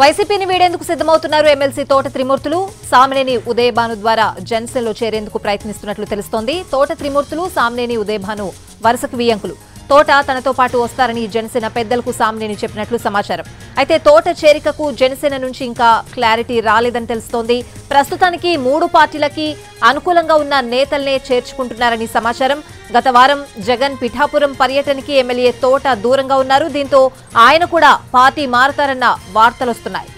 వైసీపీని వీడేందుకు సిద్ధమవుతున్నారు ఎమ్మెల్సీ తోట త్రిమూర్తులు. సామినేని ఉదయభాను ద్వారా జనసేనలో చేరేందుకు ప్రయత్నిస్తున్నట్లు తెలుస్తోంది. తోట త్రిమూర్తులు, సామినేని ఉదయభాను వరుసకు వియంకులు. తోట తనతో పాటు వస్తారని జనసేన పెద్దలకు సామినేని చెప్పినట్లు సమాచారం. అయితే తోట చేరికకు జనసేన నుంచి ఇంకా క్లారిటీ రాలేదని తెలుస్తోంది. ప్రస్తుతానికి 3 పార్టీలకి అనుకూలంగా ఉన్న నేతల్నే చేర్చుకుంటున్నారని సమాచారం. గత వారం జగన్ పిఠాపురం పర్యటనకి ఎమ్మెల్యే తోట దూరంగా ఉన్నారు. దీంతో ఆయన కూడా పార్టీ మారతారన్న వార్తలొస్తున్నాయి.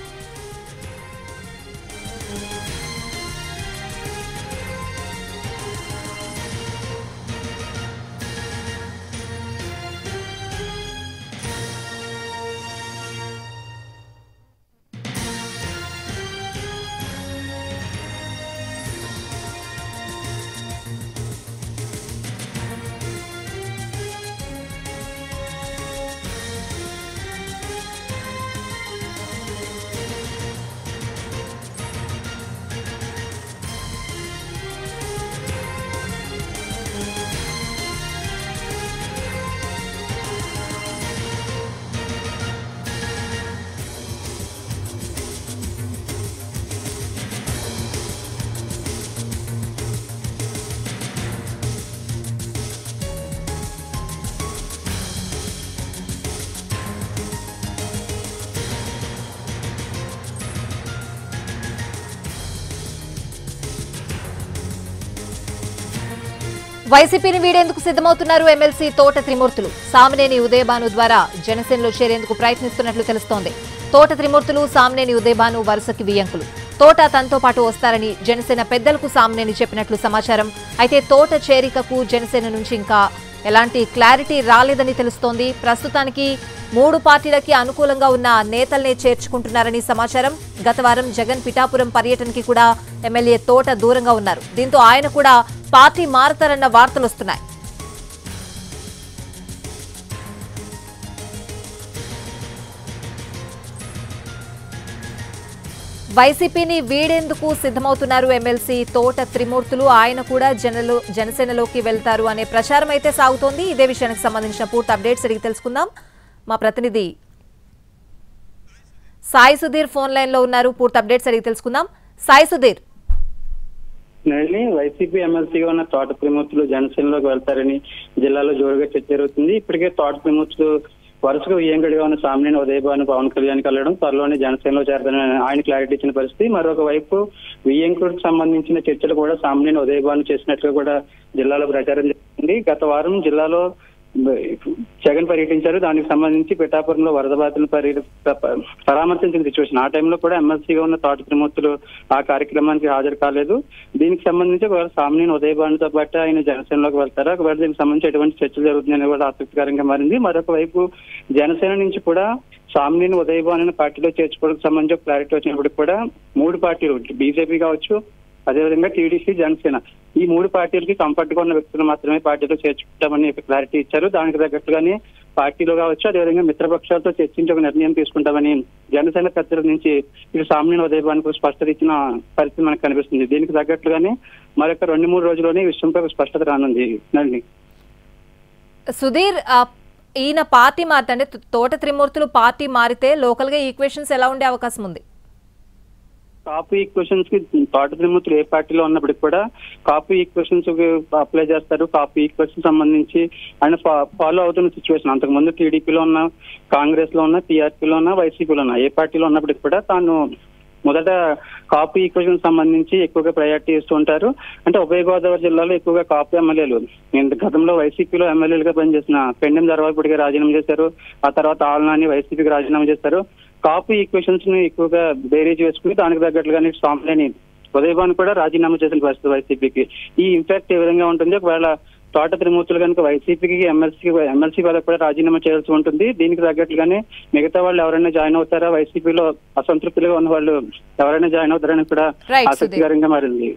వైసీపీని వీడేందుకు సిద్ధమవుతున్నారు ఎమ్మెల్సీ తోట త్రిమూర్తులు. సామినేని ఉదయభాను ద్వారా జనసేనలో చేరేందుకు ప్రయత్నిస్తున్నట్లు తెలుస్తోంది. తోట త్రిమూర్తులు, సామినేని ఉదయభాను వరుసకి వియంకులు. తోట తనతో పాటు వస్తారని జనసేన పెద్దలకు సామినేని చెప్పినట్లు సమాచారం. అయితే తోట చేరికకు జనసేన నుంచి ఇంకా ఎలాంటి క్లారిటీ రాలేదని తెలుస్తోంది. ప్రస్తుతానికి 3 పార్టీలకి అనుకూలంగా ఉన్న నేతల్నే చేర్చుకుంటున్నారని సమాచారం. గత వారం జగన్ పిఠాపురం పర్యటనకి కూడా ఎమ్మెల్యే తోట దూరంగా ఉన్నారు. దీంతో ఆయన కూడా పార్టీ మారతారన్న వార్తలొస్తున్నాయి. వైసీపీని వీడేందుకు సిద్ధమవుతున్నారు ఎమ్మెల్సీ తోట త్రిమూర్తులు. ఆయన కూడా జనసేనలోకి వెళ్తారు అనే ప్రచారం అయితే సాగుతోంది. ఇదే విషయానికి సంబంధించిన పూర్తి అప్డేట్స్ అడిగి తెలుసుకుందాం. మా ప్రతినిధి సాయి సుధీర్ ఫోన్ లైన్ లో ఉన్నారు. పూర్తి అప్డేట్స్ అడిగి తెలుసుకుందాం. సాయి సుధీర్, వైసీపీ ఎమ్మెల్సీగా ఉన్న తోట త్రిమూర్తులు జనసేనలోకి వెళ్తారని జిల్లాలో జోరుగా చర్చ జరుగుతుంది. ఇప్పటికే తోట త్రిమూర్తులు వరుసగా వియ్యంగడిగా ఉన్న సామినేని ఉదయభాను పవన్ కళ్యాణ్ కలవడం, త్వరలోనే జనసేనలో చేరతారని ఆయన క్లారిటీ ఇచ్చిన పరిస్థితి. మరొక వైపు వియ్యంకుడికి సంబంధించిన చర్చలు కూడా సామినేని ఉదయభాను చేసినట్లుగా కూడా జిల్లాలో ప్రచారం జరిగింది. గత వారం జిల్లాలో జగన్ పర్యటించారు. దానికి సంబంధించి పిఠాపురంలో వరద బాధితులను పరామర్శించిన సిచ్యువేషన్. ఆ టైంలో కూడా ఎమ్మెల్సీగా ఉన్న తోట త్రిమూర్తులు ఆ కార్యక్రమానికి హాజరు కాలేదు. దీనికి సంబంధించి ఒకవేళ సామినేని ఉదయభానుతో పాటు ఆయన జనసేనలోకి వెళ్తారా, ఒకవేళ దీనికి సంబంధించి ఎటువంటి చర్చలు జరుగుతున్నాయని కూడా ఆసక్తికరంగా మారింది. మరొక వైపు జనసేన నుంచి కూడా సామినేని ఉదయభాను పార్టీలో చేర్చుకోవడానికి సంబంధించి క్లారిటీ వచ్చినప్పటికి కూడా 3 పార్టీలు, బీజేపీ కావచ్చు, అదేవిధంగా టీడీపీ, జనసేన, ఈ 3 పార్టీలకి కంఫర్ట్ గా ఉన్న వ్యక్తులు మాత్రమే పార్టీలో చేర్చుకుంటామని క్లారిటీ ఇచ్చారు. దానికి తగ్గట్టుగానే పార్టీలో కావచ్చు, అదేవిధంగా మిత్రపక్షాలతో చర్చించి ఒక నిర్ణయం తీసుకుంటామని జనసేన పెద్దల నుంచి ఇటు సామినేని ఉదయభానుకు స్పష్టత ఇచ్చిన పరిస్థితి మనకు కనిపిస్తుంది. దీనికి తగ్గట్టుగానే మరొక 2-3 రోజుల్లోనే ఈ విషయంపై స్పష్టత రానుంది. సుధీర్, ఈయన పార్టీ మారితే అంటే తోట త్రిమూర్తులు పార్టీ మారితే లోకల్ గా ఈక్వేషన్స్ ఎలా ఉండే అవకాశం ఉంది? కాపు ఈక్వేషన్స్ కి తోట త్రిమూర్తులు ఏ పార్టీలో ఉన్నప్పటికీ కూడా కాపు ఈక్వేషన్స్ అప్లై చేస్తారు. కాపు ఈక్వేషన్ సంబంధించి ఆయన ఫాలో అవుతున్న సిచ్యువేషన్. అంతకుముందు టీడీపీలో ఉన్న, కాంగ్రెస్ లో ఉన్న, టీఆర్పీలో ఉన్న, వైసీపీలో ఉన్న ఏ పార్టీలో ఉన్నప్పటికీ కూడా తాను మొదట కాపు ఈక్వేషన్ సంబంధించి ఎక్కువగా ప్రయారిటీ ఇస్తూ ఉంటారు. అంటే ఉభయ గోదావరి జిల్లాలో ఎక్కువగా కాపు ఎమ్మెల్యేలు, గతంలో వైసీపీలో ఎమ్మెల్యేలుగా పనిచేసిన పెండెం దర్వాపుడికి రాజీనామా చేశారు. ఆ తర్వాత ఆల్నాని వైసీపీకి రాజీనామా చేశారు. కాపు ఈక్వేషన్స్ ని ఎక్కువగా బేరీజ్ వేసుకుని దానికి తగ్గట్లుగానే సామినేని ఉదయభాను కూడా రాజీనామా చేసిన పరిస్థితి వైసీపీకి. ఈ ఇంపాక్ట్ ఏ విధంగా ఉంటుంది? ఒకవేళ తోట త్రిమూర్తులు కనుక వైసీపీకి ఎమ్మెల్సీ వాళ్ళకి కూడా రాజీనామా చేయాల్సి ఉంటుంది. దీనికి తగ్గట్లుగానే మిగతా వాళ్ళు ఎవరైనా జాయిన్ అవుతారా, వైసీపీలో అసంతృప్తిగా ఉన్న వాళ్ళు ఎవరైనా జాయిన్ అవుతారని కూడా ఆసక్తికరంగా మారింది.